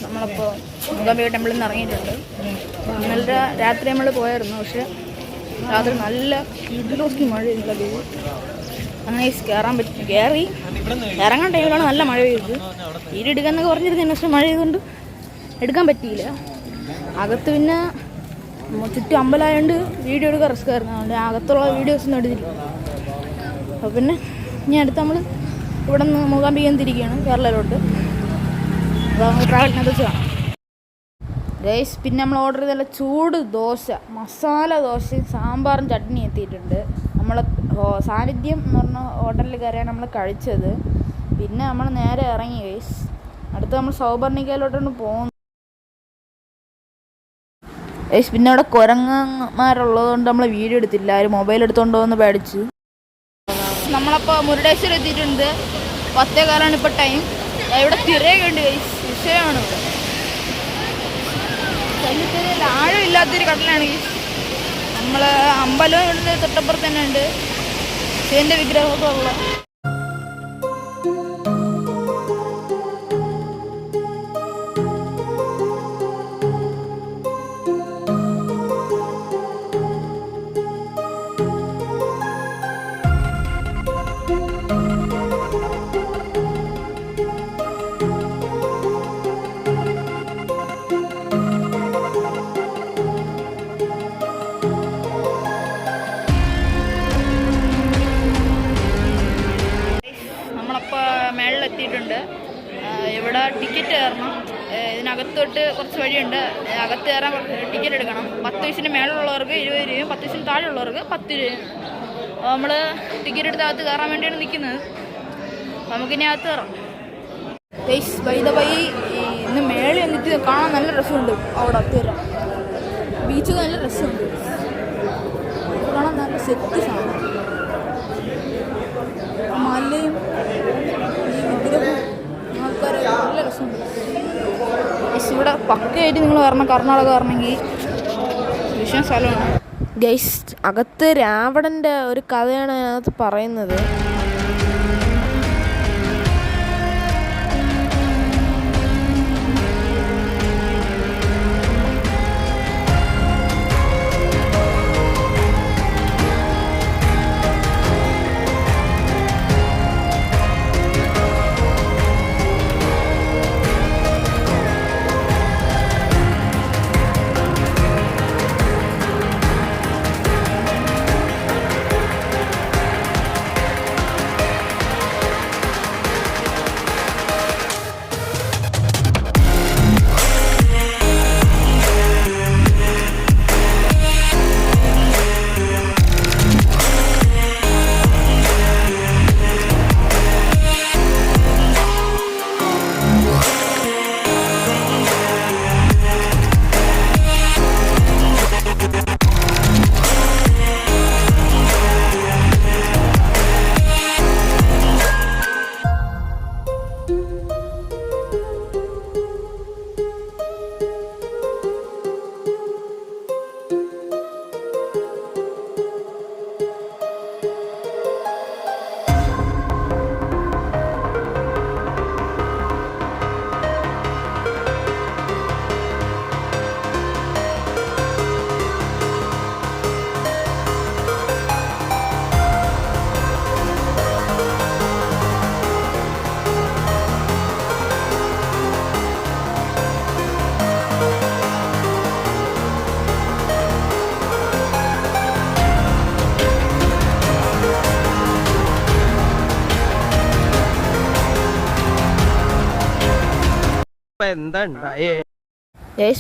നമ്മളിപ്പോൾ മൂകാംബിക ടെമ്പിളിൽ നിന്ന് ഇറങ്ങിയിട്ടുണ്ട്. ഇന്നലെ രാത്രി നമ്മൾ പോയായിരുന്നു, പക്ഷെ രാത്രി നല്ല ഇടിലോക്കി മഴയുള്ള പെയ്തു. അങ്ങനെ കയറി ഇറങ്ങാൻ ടൈമിലാണ് നല്ല മഴ പെയ്തത്. വീഡിയോ എടുക്കാമെന്നൊക്കെ പറഞ്ഞിരുന്നു, പക്ഷെ മഴ ചെയ്തുകൊണ്ട് എടുക്കാൻ പറ്റിയില്ല. അകത്ത് പിന്നെ ചുറ്റും അമ്പലമായതുകൊണ്ട് വീഡിയോ എടുക്കാൻ റിസ്ക് ആയിരുന്നു. അതുകൊണ്ട് അകത്തുള്ള വീഡിയോസൊന്നും എടുത്തില്ല. അപ്പോൾ പിന്നെ ഇനി അടുത്ത് നമ്മൾ ഇവിടെ നിന്ന് മൂകാംബികയിൽ തിരിക്കുകയാണ് കേരളയിലോട്ട്. അപ്പോൾ നമുക്ക് ട്രാവലിനകത്ത് വെച്ച് കാണാം ഗൈസ്. പിന്നെ നമ്മൾ ഓർഡർ ചെയ്ത നല്ല ചൂട് ദോശ, മസാല ദോശയും സാമ്പാറും ചട്നി എത്തിയിട്ടുണ്ട്. നമ്മൾ സാന്നിധ്യം എന്ന് പറഞ്ഞ ഹോട്ടലിൽ കയറിയാണ് നമ്മൾ കഴിച്ചത്. പിന്നെ നമ്മൾ നേരെ ഇറങ്ങി ഗൈസ്. അടുത്ത് നമ്മൾ സൗപർണികയിലോട്ടാണ് പോകുന്നത് ഗൈസ്. പിന്നെ അവിടെ കുരങ്ങന്മാരുള്ളത് കൊണ്ട് നമ്മൾ വീഡിയോ എടുത്തില്ല, ആരും മൊബൈൽ എടുത്തുകൊണ്ട് പോകുന്ന പേടിച്ച്. നമ്മളപ്പോൾ മുരുടേശ്വരം എത്തിയിട്ടുണ്ട്. 10:15 ഇപ്പോൾ ടൈം. ഇവിടെ തിരയൊക്കെ ഉണ്ട് ഗൈസ്, വിഷയമാണ് ഇവിടെ. ശല്യത്തിൽ ആഴമില്ലാത്തൊരു കടലാണ് ഗൈസ്. നമ്മൾ അമ്പലം ഇവിടുത്തെ തൊട്ടപ്പുറത്ത് തന്നെ ഉണ്ട്, ശിവൻ്റെ വിഗ്രഹമൊക്കെ ഉള്ള. മേളിലെത്തിയിട്ടുണ്ട്. ഇവിടെ ടിക്കറ്റ് കയറണം. ഇതിനകത്തോട്ട് കുറച്ച് വഴിയുണ്ട്. അകത്ത് കയറാൻ ടിക്കറ്റ് എടുക്കണം. 10 വയസ്സിന് മേളുള്ളവർക്ക് 20 രൂപയും 10 വയസ്സിന് താഴെയുള്ളവർക്ക് 10 രൂപയും. അപ്പോൾ നമ്മൾ ടിക്കറ്റ് എടുത്ത് അകത്ത് കയറാൻ വേണ്ടിയാണ് നിൽക്കുന്നത്. നമുക്കിനി അകത്ത് കയറാം. ഇന്ന് മേളിൽ എന്നിട്ട് കാണാൻ നല്ല രസമുണ്ട്. അവിടെ അകത്ത് ബീച്ചൊക്കെ നല്ല രസമുണ്ട്. കാണാൻ നല്ല സെറ്റ് സാധനം. മലയും ആൾക്കാരെ നല്ല രസമുണ്ട്. ഇവിടെ പക്കയായിട്ട് നിങ്ങൾ വരണം, കർണാടക വരണമെങ്കിൽ വിഷയം സ്ഥലമാണ് ഗൈസ്. അകത്ത് രാവണൻ്റെ ഒരു കഥയാണ് അതിനകത്ത് പറയുന്നത്.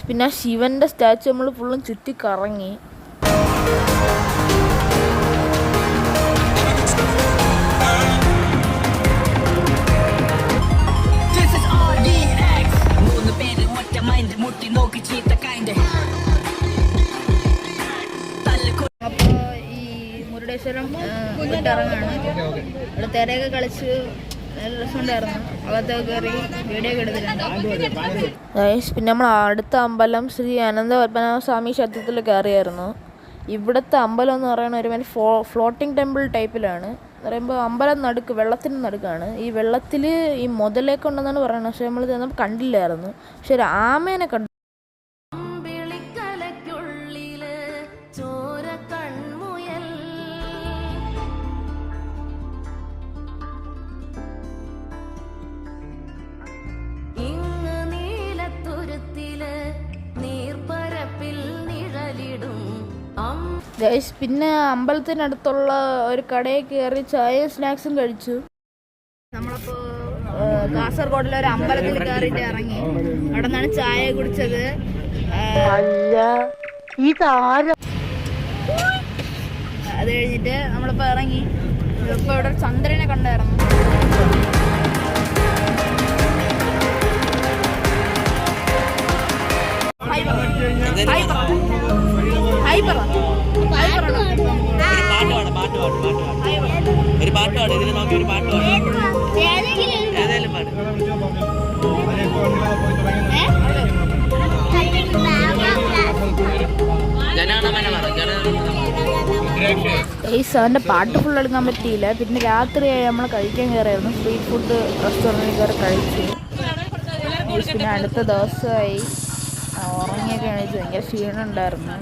പിന്നെ ശിവന്റെ സ്റ്റാച്ചു നമ്മൾ ഫുള്ളും ചുറ്റി കറങ്ങി. അപ്പോൾ ഈ മുരുടേശ്വരം വിട്ടിറങ്ങാണ്. ഇവിടെ തിരയൊക്കെ കളിച്ച് നല്ല രസമുണ്ടായിരുന്നു. അകത്തൊക്കെ കയറി വീഡിയോ ഒക്കെ എടുത്തിട്ടുണ്ട്. പിന്നെ നമ്മൾ അടുത്ത അമ്പലം ശ്രീ അനന്ത പത്മനാഭ സ്വാമി ക്ഷേത്രത്തിൽ കയറിയായിരുന്നു. ഇവിടുത്തെ അമ്പലം എന്ന് പറയുന്ന ഒരു ഫ്ലോട്ടിംഗ് ടെമ്പിൾ ടൈപ്പിലാണ്. പറയുമ്പോൾ അമ്പലം നടുക്ക്, വെള്ളത്തിന് നടുക്കാണ്. ഈ വെള്ളത്തിൽ ഈ മുതലൊക്കെ ഉണ്ടെന്നാണ് പറയുന്നത്. പക്ഷെ നമ്മൾ ചെന്നപ്പോൾ കണ്ടില്ലായിരുന്നു. പക്ഷെ ഒരു ആമേനെ കണ്ടു. ഗൈസ്, പിന്നെ അമ്പലത്തിനടുത്തുള്ള ഒരു കടയിൽ കയറി ചായയും സ്നാക്സും കഴിച്ചു. നമ്മളപ്പോൾ കാസർഗോഡിലെ ഒരു അമ്പലത്തിൽ കയറിയിട്ട് ഇറങ്ങി. അവിടെ നിന്നാണ് ചായ കുടിച്ചത്. അത് കഴിഞ്ഞിട്ട് നമ്മളിപ്പോൾ ഇറങ്ങി. ഇപ്പോൾ ഇവിടെ ചന്ദ്രനെ കണ്ടായിരുന്നു. ഒരു പാട്ട് പാട്, ഇതിൽ നോക്കി ഒരു പാട്ട് പാട്, ഏതായാലും പാട്. അവൻ്റെ പാട്ട് ഫുൾ എടുക്കാൻ പറ്റിയില്ല. പിന്നെ രാത്രിയായി നമ്മൾ കഴിക്കാൻ കയറിയായിരുന്നു. സ്ട്രീറ്റ് ഫുഡ് റെസ്റ്റോറൻറ്റിൽ കയറി കഴിച്ചു. പിന്നെ അടുത്ത ദിവസമായി ഉറങ്ങിയൊക്കെ എണീച്ച് ഭയങ്കര ക്ഷീണം ഉണ്ടായിരുന്നു.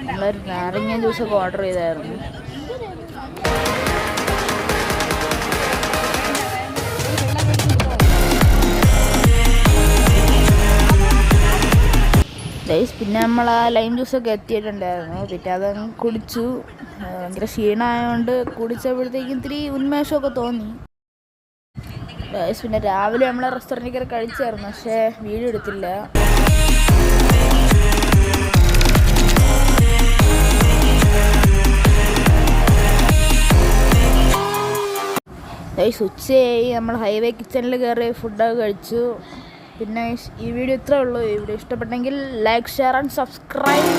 നമ്മളൊരു നാരങ്ങ ജ്യൂസൊക്കെ ഓർഡർ ചെയ്തായിരുന്നു. പിന്നെ നമ്മൾ ആ ലൈം ജ്യൂസൊക്കെ എത്തിയിട്ടുണ്ടായിരുന്നു. പിന്നെ അതങ്ങ് കുടിച്ചു. ഭയങ്കര ക്ഷീണമായതുകൊണ്ട് കുടിച്ചപ്പോഴത്തേക്കും ഇത്തിരി ഉന്മേഷമൊക്കെ തോന്നി. പിന്നെ രാവിലെ നമ്മൾ റെസ്റ്റോറൻറ്റിൽ കയറി കഴിച്ചായിരുന്നു. പക്ഷേ വീഡിയോ എടുത്തില്ല. ഉച്ചയായി. നമ്മൾ ഹൈവേ കിച്ചണിൽ കയറി ഫുഡൊക്കെ കഴിച്ചു. പിന്നെ ഈ വീഡിയോ ഇത്രേ ഉള്ളൂ. ഈ വീഡിയോ ഇഷ്ടപ്പെട്ടെങ്കിൽ ലൈക്ക്, ഷെയർ ആൻഡ് സബ്സ്ക്രൈബ്.